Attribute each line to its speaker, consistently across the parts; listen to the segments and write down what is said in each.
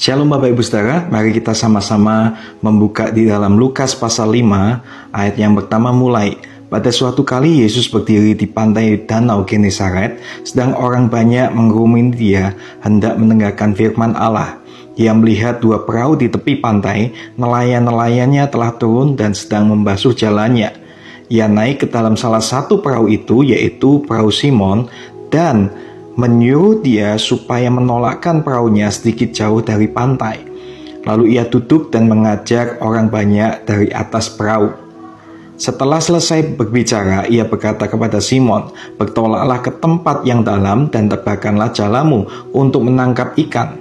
Speaker 1: Shalom Bapak Ibu Saudara, mari kita sama-sama membuka di dalam Lukas pasal 5 ayat yang pertama mulai. Pada suatu kali Yesus berdiri di pantai Danau Genesaret, sedang orang banyak mengerumuni dia hendak mendengarkan firman Allah. Ia melihat dua perahu di tepi pantai, nelayan-nelayannya telah turun dan sedang membasuh jalannya. Ia naik ke dalam salah satu perahu itu, yaitu perahu Simon, dan menyuruh dia supaya menolakkan perahunya sedikit jauh dari pantai. Lalu ia duduk dan mengajar orang banyak dari atas perahu. Setelah selesai berbicara, ia berkata kepada Simon, "Bertolaklah ke tempat yang dalam dan tebarkanlah jalamu untuk menangkap ikan."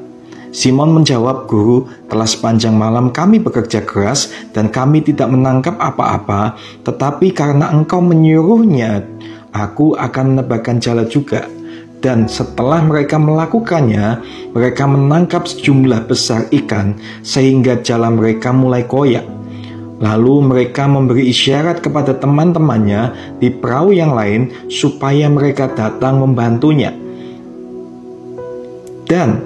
Speaker 1: Simon menjawab, "Guru, telah sepanjang malam kami bekerja keras dan kami tidak menangkap apa-apa, tetapi karena engkau menyuruhnya, aku akan menebarkan jala juga." Dan setelah mereka melakukannya, mereka menangkap sejumlah besar ikan sehingga jala mereka mulai koyak. Lalu mereka memberi isyarat kepada teman-temannya di perahu yang lain supaya mereka datang membantunya. Dan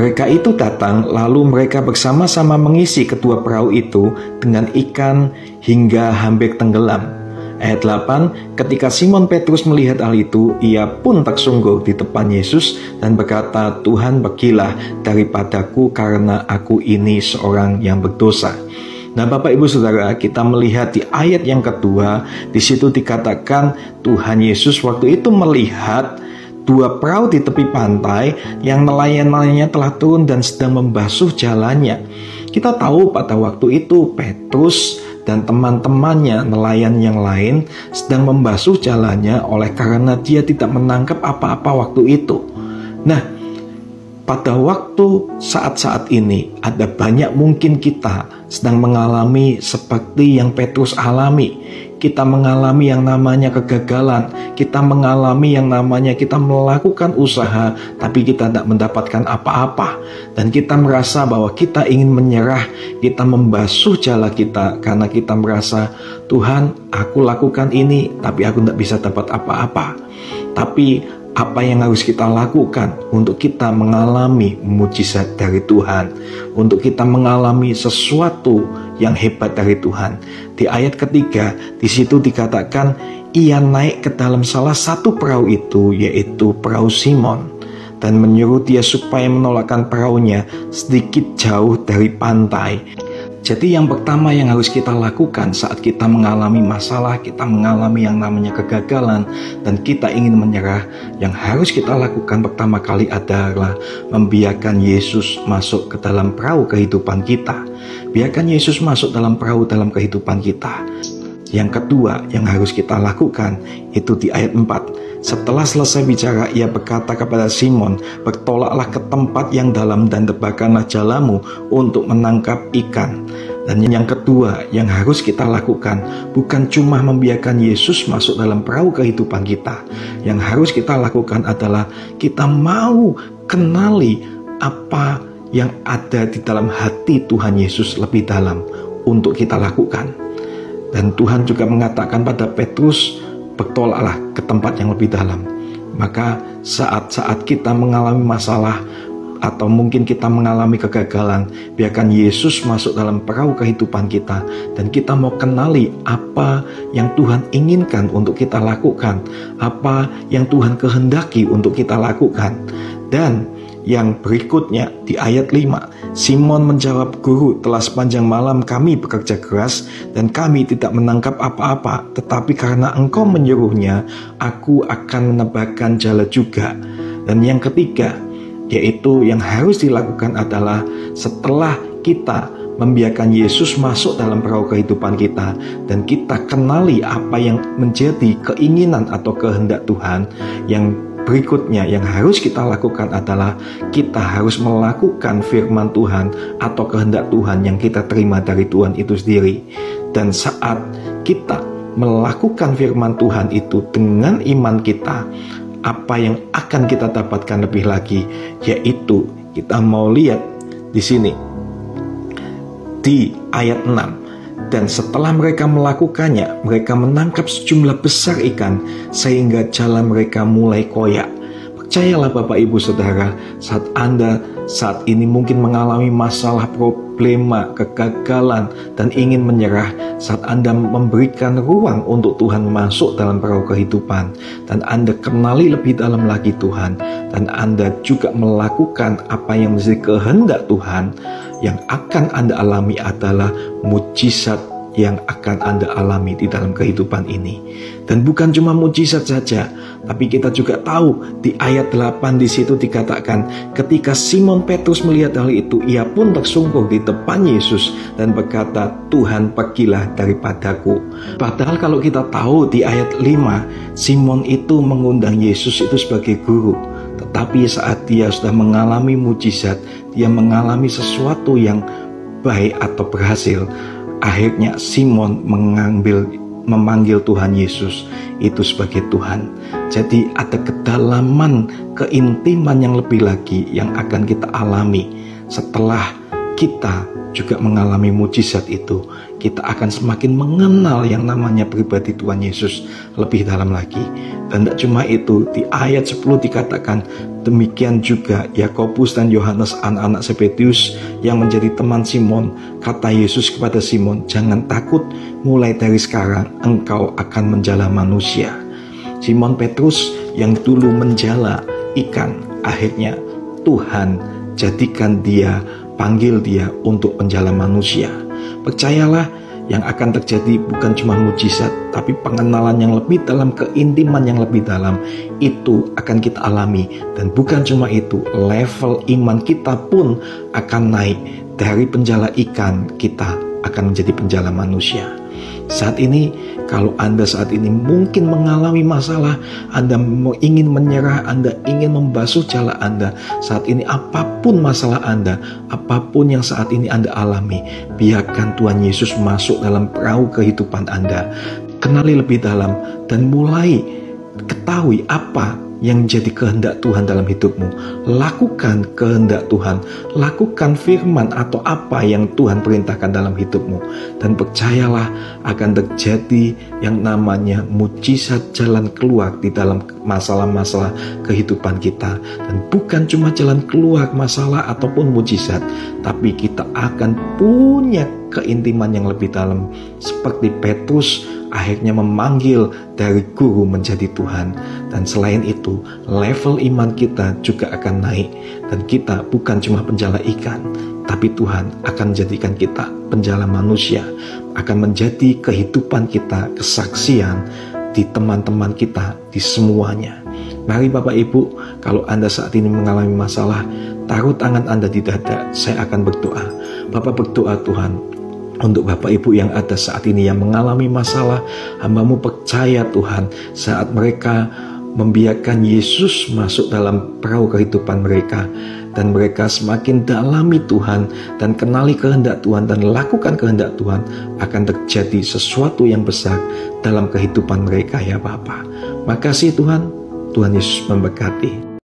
Speaker 1: mereka itu datang, lalu mereka bersama-sama mengisi kedua perahu itu dengan ikan hingga hampir tenggelam. Ayat 8, ketika Simon Petrus melihat hal itu, ia pun tersungkur di depan Yesus dan berkata, "Tuhan, pergilah daripadaku karena aku ini seorang yang berdosa." Nah Bapak Ibu Saudara, kita melihat di ayat yang kedua, di situ dikatakan Tuhan Yesus waktu itu melihat dua perahu di tepi pantai yang nelayan-nelayannya telah turun dan sedang membasuh jalannya. Kita tahu pada waktu itu Petrus dan teman-temannya nelayan yang lain sedang membasuh jalannya oleh karena dia tidak menangkap apa-apa waktu itu. Nah, pada waktu saat-saat ini ada banyak mungkin kita sedang mengalami seperti yang Petrus alami. Kita mengalami yang namanya kegagalan. Kita mengalami yang namanya kita melakukan usaha tapi kita tidak mendapatkan apa-apa. Dan kita merasa bahwa kita ingin menyerah. Kita membasuh jala kita karena kita merasa, "Tuhan, aku lakukan ini tapi aku tidak bisa dapat apa-apa." Tapi apa yang harus kita lakukan untuk kita mengalami mujizat dari Tuhan, untuk kita mengalami sesuatu yang hebat dari Tuhan? Di ayat ketiga, di situ dikatakan ia naik ke dalam salah satu perahu itu, yaitu perahu Simon, dan menyuruh dia supaya menolakkan perahunya sedikit jauh dari pantai. Jadi yang pertama yang harus kita lakukan saat kita mengalami masalah, kita mengalami yang namanya kegagalan, dan kita ingin menyerah, yang harus kita lakukan pertama kali adalah membiarkan Yesus masuk ke dalam perahu kehidupan kita. Biarkan Yesus masuk dalam perahu dalam kehidupan kita. Yang kedua yang harus kita lakukan itu di ayat 4. Setelah selesai bicara, ia berkata kepada Simon, "Bertolaklah ke tempat yang dalam dan tebarkanlah jalamu untuk menangkap ikan." Dan yang kedua yang harus kita lakukan bukan cuma membiarkan Yesus masuk dalam perahu kehidupan kita. Yang harus kita lakukan adalah kita mau kenali apa yang ada di dalam hati Tuhan Yesus lebih dalam untuk kita lakukan. Dan Tuhan juga mengatakan pada Petrus, "Bertolaklah ke tempat yang lebih dalam." Maka saat-saat kita mengalami masalah atau mungkin kita mengalami kegagalan, biarkan Yesus masuk dalam perahu kehidupan kita dan kita mau kenali apa yang Tuhan inginkan untuk kita lakukan, apa yang Tuhan kehendaki untuk kita lakukan. Dan yang berikutnya di ayat 5, Simon menjawab, "Guru, telah sepanjang malam kami bekerja keras dan kami tidak menangkap apa-apa, tetapi karena engkau menyuruhnya, aku akan menebarkan jala juga." Dan yang ketiga, yaitu yang harus dilakukan adalah setelah kita membiarkan Yesus masuk dalam perahu kehidupan kita dan kita kenali apa yang menjadi keinginan atau kehendak Tuhan, yang berikutnya yang harus kita lakukan adalah kita harus melakukan firman Tuhan atau kehendak Tuhan yang kita terima dari Tuhan itu sendiri. Dan saat kita melakukan firman Tuhan itu dengan iman kita, apa yang akan kita dapatkan lebih lagi, yaitu kita mau lihat di sini di ayat 6. Dan setelah mereka melakukannya, mereka menangkap sejumlah besar ikan sehingga jala mereka mulai koyak. Percayalah Bapak Ibu Saudara, saat Anda saat ini mungkin mengalami masalah, problema, kegagalan, dan ingin menyerah, saat Anda memberikan ruang untuk Tuhan masuk dalam perahu kehidupan, dan Anda kenali lebih dalam lagi Tuhan, dan Anda juga melakukan apa yang menjadi kehendak Tuhan, yang akan Anda alami adalah mujizat yang akan Anda alami di dalam kehidupan ini. Dan bukan cuma mujizat saja, tapi kita juga tahu di ayat 8 di situ dikatakan, ketika Simon Petrus melihat hal itu, ia pun tersungkur di depan Yesus dan berkata, Tuhan, pergilah daripadaku. Padahal kalau kita tahu di ayat 5, Simon itu mengundang Yesus itu sebagai guru. Tetapi saat dia sudah mengalami mujizat, dia mengalami sesuatu yang baik atau berhasil, akhirnya Simon memanggil Tuhan Yesus itu sebagai Tuhan. Jadi ada kedalaman, keintiman yang lebih lagi yang akan kita alami setelah kita juga mengalami mujizat itu. Kita akan semakin mengenal yang namanya pribadi Tuhan Yesus lebih dalam lagi. Dan tidak cuma itu, di ayat 10 dikatakan, demikian juga Yakobus dan Yohanes, anak-anak Zebedius yang menjadi teman Simon. Kata Yesus kepada Simon, jangan takut, mulai dari sekarang engkau akan menjala manusia. Simon Petrus yang dulu menjala ikan, akhirnya Tuhan jadikan dia, panggil dia untuk menjala manusia. Percayalah, yang akan terjadi bukan cuma mujizat, tapi pengenalan yang lebih dalam, keintiman yang lebih dalam, itu akan kita alami. Dan bukan cuma itu, level iman kita pun akan naik. Dari penjala ikan, kita akan menjadi penjala manusia. Saat ini, kalau Anda saat ini mungkin mengalami masalah, Anda ingin menyerah, Anda ingin membasuh jala Anda, saat ini apapun masalah Anda, apapun yang saat ini Anda alami, biarkan Tuhan Yesus masuk dalam perahu kehidupan Anda. Kenali lebih dalam dan mulai ketahui apa yang jadi kehendak Tuhan dalam hidupmu. Lakukan kehendak Tuhan, lakukan firman atau apa yang Tuhan perintahkan dalam hidupmu, dan percayalah akan terjadi yang namanya mujizat jalan keluar di dalam masalah-masalah kehidupan kita. Dan bukan cuma jalan keluar masalah ataupun mujizat, tapi kita akan punya keintiman yang lebih dalam, seperti Petrus akhirnya memanggil dari guru menjadi Tuhan. Dan selain itu, level iman kita juga akan naik, dan kita bukan cuma penjala ikan, tapi Tuhan akan menjadikan kita penjala manusia, akan menjadi kehidupan kita kesaksian di teman-teman kita, di semuanya. Mari Bapak Ibu, kalau Anda saat ini mengalami masalah, taruh tangan Anda di dada, saya akan berdoa. Bapak berdoa, Tuhan, untuk Bapak Ibu yang ada saat ini yang mengalami masalah, hamba-Mu percaya Tuhan, saat mereka membiarkan Yesus masuk dalam perahu kehidupan mereka, dan mereka semakin dalami Tuhan dan kenali kehendak Tuhan dan lakukan kehendak Tuhan, akan terjadi sesuatu yang besar dalam kehidupan mereka ya Bapa. Makasih Tuhan, Tuhan Yesus memberkati.